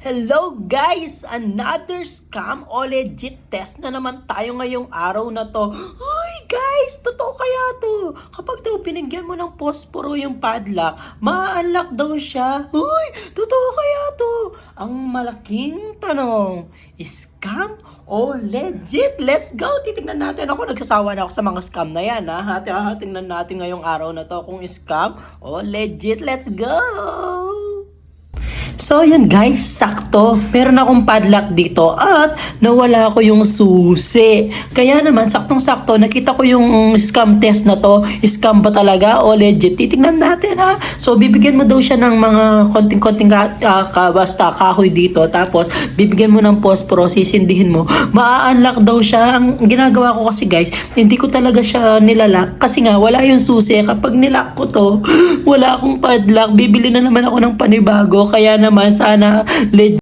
Hello guys! Another scam o legit test na naman tayo ngayong araw na to. Ay guys! Totoo kaya to? Kapag daw binigyan mo ng posporo yung padlock, ma-unlock daw siya. Ay! Totoo kaya to? Ang malaking tanong, scam o legit? Let's go! Titignan natin. Ako nagsasawa na ako sa mga scam na yan. Tingnan natin ngayong araw na to kung scam o legit. Let's go! So yun guys, sakto. Meron akong padlock dito at nawala ko yung susi. Kaya naman, saktong-sakto, nakita ko yung scam test na to. Scam ba talaga o legit? Titignan natin ha. So bibigyan mo daw siya ng mga konting-konting basta kahoy dito. Tapos bibigyan mo ng posporo, sisindihin mo. Ma-unlock daw siya. Ang ginagawa ko kasi guys, hindi ko talaga siya nilalak. Kasi nga, wala yung susi. Kapag nilak ko to, wala akong padlock. Bibili na naman ako ng panibago. Kaya naman sana legit